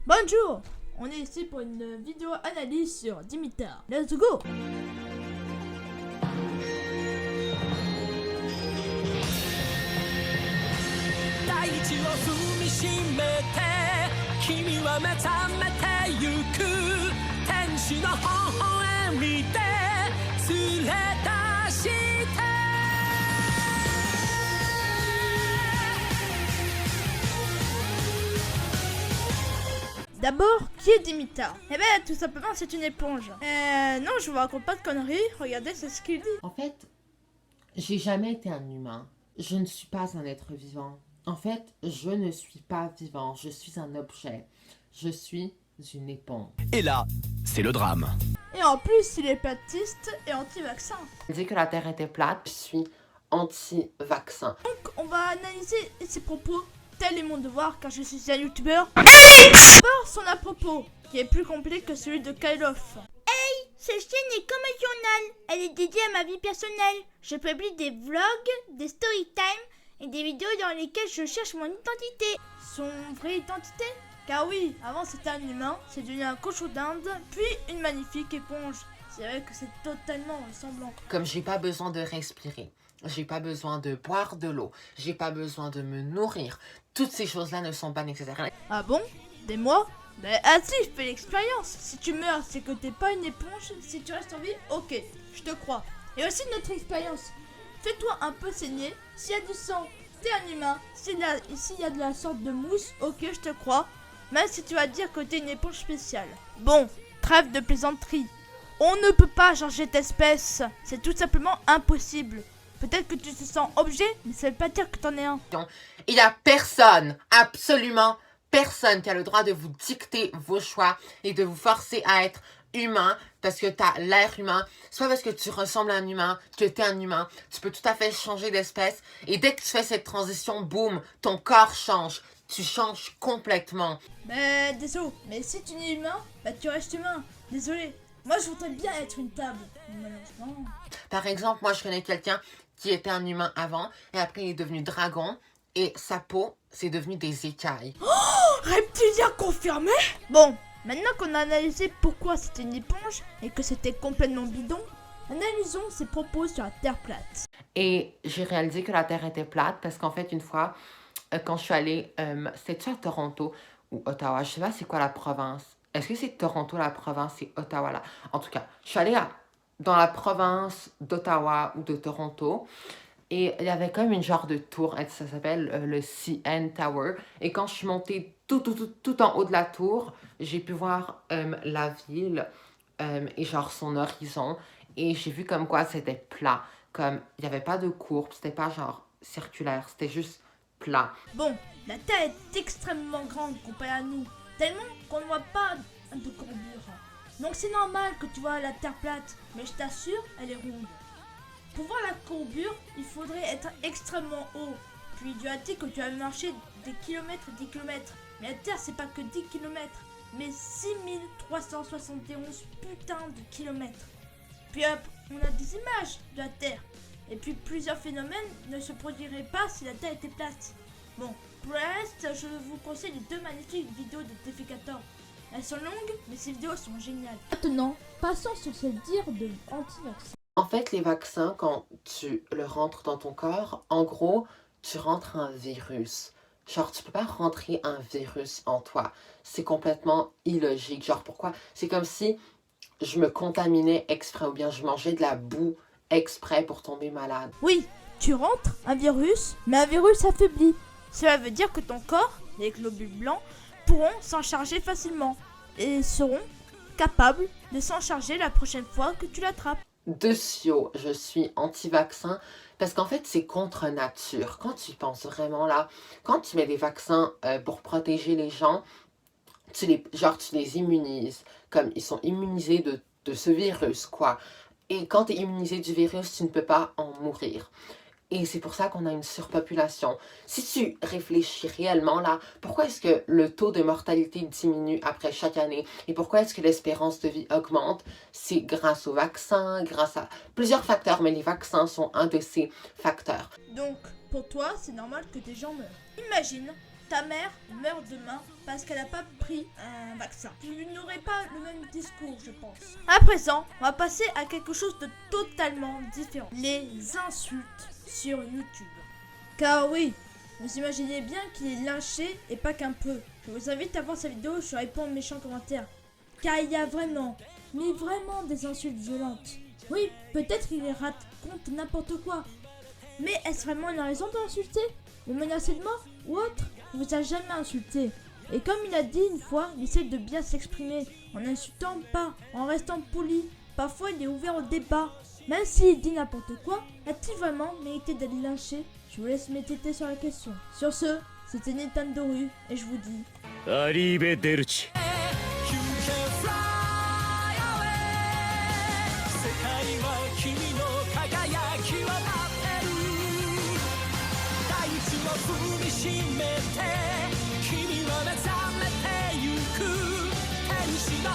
Bonjour, on est ici pour une vidéo analyse sur Dimitar. Let's go. 大地を踏みしめて君は目覚めてゆく天使の微笑みで連れ出して D'abord, qui est Dimitar? Eh ben, tout simplement, c'est une éponge. Non, je vous raconte pas de conneries. Regardez, c'est ce qu'il dit. En fait, j'ai jamais été un humain. Je ne suis pas un être vivant. En fait, je ne suis pas vivant. Je suis un objet. Je suis une éponge. Et là, c'est le drame. Et en plus, il est platiste et anti-vaccin. On dit que la Terre était plate. Je suis anti-vaccin. Donc, on va analyser ses propos. Tel est mon devoir, car je suis un youtubeur. D'abord, son à propos, qui est plus complet que celui de Kylof. Cette chaîne est comme un journal. Elle est dédiée à ma vie personnelle. Je publie des vlogs, des story time et des vidéos dans lesquelles je cherche mon identité. Son vraie identité? Car oui, avant c'était un humain, c'est devenu un cochon d'Inde, puis une magnifique éponge. C'est vrai que c'est totalement ressemblant. Comme j'ai pas besoin de respirer, j'ai pas besoin de boire de l'eau, j'ai pas besoin de me nourrir, toutes ces choses-là ne sont pas nécessaires. Ah bon? Des mois? Ben si, fais l'expérience. Si tu meurs, c'est que t'es pas une éponge. Si tu restes en vie, ok, je te crois. Et aussi notre expérience. Fais-toi un peu saigner. S'il y a du sang, t'es un humain. S'il y a de la sorte de mousse, ok, je te crois. Même si tu vas dire que t'es une éponge spéciale. Bon, trêve de plaisanterie. On ne peut pas changer d'espèce. C'est tout simplement impossible. Peut-être que tu te sens objet, mais ça veut pas dire que t'en es un. Il y a personne, absolument personne qui a le droit de vous dicter vos choix et de vous forcer à être humain parce que tu as l'air humain. C'est pas parce que tu ressembles à un humain que tu es un humain. Tu peux tout à fait changer d'espèce et dès que tu fais cette transition, boum, ton corps change. Tu changes complètement. Ben désolé, mais si tu es humain, bah tu restes humain. Désolé. Moi je voudrais bien être une table. Malheureusement. Par exemple, moi je connais quelqu'un qui était un humain avant et après il est devenu dragon et sa peau c'est devenu des écailles. Reptilien confirmé? Bon, maintenant qu'on a analysé pourquoi c'était une éponge et que c'était complètement bidon, analysons ses propos sur la Terre plate. Et j'ai réalisé que la Terre était plate parce qu'en fait, une fois, quand je suis allée, c'était à Toronto ou Ottawa, je sais pas c'est quoi la province. Est-ce que c'est Toronto la province, c'est Ottawa là? En tout cas, je suis allée dans la province d'Ottawa ou de Toronto. Et il y avait comme une genre de tour, ça s'appelle le CN Tower. Et quand je suis montée tout en haut de la tour, j'ai pu voir la ville et genre son horizon. Et j'ai vu comme quoi c'était plat. Comme il n'y avait pas de courbe, c'était pas genre circulaire, c'était juste plat. Bon, la Terre est extrêmement grande comparée à nous, tellement qu'on ne voit pas de courbure. Donc c'est normal que tu vois la Terre plate, mais je t'assure, elle est ronde. Pour voir la courbure, il faudrait être extrêmement haut. Puis tu as dit que tu avais marché des kilomètres et des kilomètres. Mais la Terre, c'est pas que 10 kilomètres, mais 6371 putains de kilomètres. Puis hop, on a des images de la Terre. Et puis plusieurs phénomènes ne se produiraient pas si la Terre était plate. Bon, pour le reste, je vous conseille les deux magnifiques vidéos de TF14. Elles sont longues, mais ces vidéos sont géniales. Maintenant, passons sur ces dires de anti-vaccin. En fait, les vaccins, quand tu le rentres dans ton corps, en gros, tu rentres un virus. Genre, tu peux pas rentrer un virus en toi. C'est complètement illogique. Genre, pourquoi? C'est comme si je me contaminais exprès ou bien je mangeais de la boue exprès pour tomber malade. Oui, tu rentres un virus, mais un virus affaibli. Cela veut dire que ton corps, les globules blancs, pourront s'en charger facilement et seront capables de s'en charger la prochaine fois que tu l'attrapes. Dessus, je suis anti-vaccin parce qu'en fait, c'est contre nature. Quand tu y penses vraiment là, quand tu mets des vaccins pour protéger les gens, tu les immunises. Comme ils sont immunisés de ce virus, quoi. Et quand tu es immunisé du virus, tu ne peux pas en mourir. Et c'est pour ça qu'on a une surpopulation. Si tu réfléchis réellement là, pourquoi est-ce que le taux de mortalité diminue après chaque année? Et pourquoi est-ce que l'espérance de vie augmente? C'est grâce aux vaccins, grâce à plusieurs facteurs, mais les vaccins sont un de ces facteurs. Donc, pour toi, c'est normal que des gens meurent. Imagine, ta mère meurt demain parce qu'elle n'a pas pris un vaccin. Tu n'aurais pas le même discours, je pense. À présent, on va passer à quelque chose de totalement différent. Les insultes sur YouTube. Car oui, vous imaginez bien qu'il est lynché et pas qu'un peu. Je vous invite à voir sa vidéo, je réponds aux méchants commentaires. Car il y a vraiment, mais vraiment des insultes violentes. Oui, peut-être qu'il raconte n'importe quoi. Mais est-ce vraiment une raison de l'insulter? Ou menacer de mort? Ou autre? Il vous a jamais insulté. Et comme il a dit une fois, il essaie de bien s'exprimer, en n'insultant pas, en restant poli. Parfois il est ouvert au débat. Même s'il dit n'importe quoi, a-t-il vraiment mérité d'être lynché? Je vous laisse méditer sur la question. Sur ce, c'était Nintendo Rue, et je vous dis... Arrivederci. You can fly away. 世界は君の輝きを待ってる。大地を踏みしめて君は目覚めてゆく天使の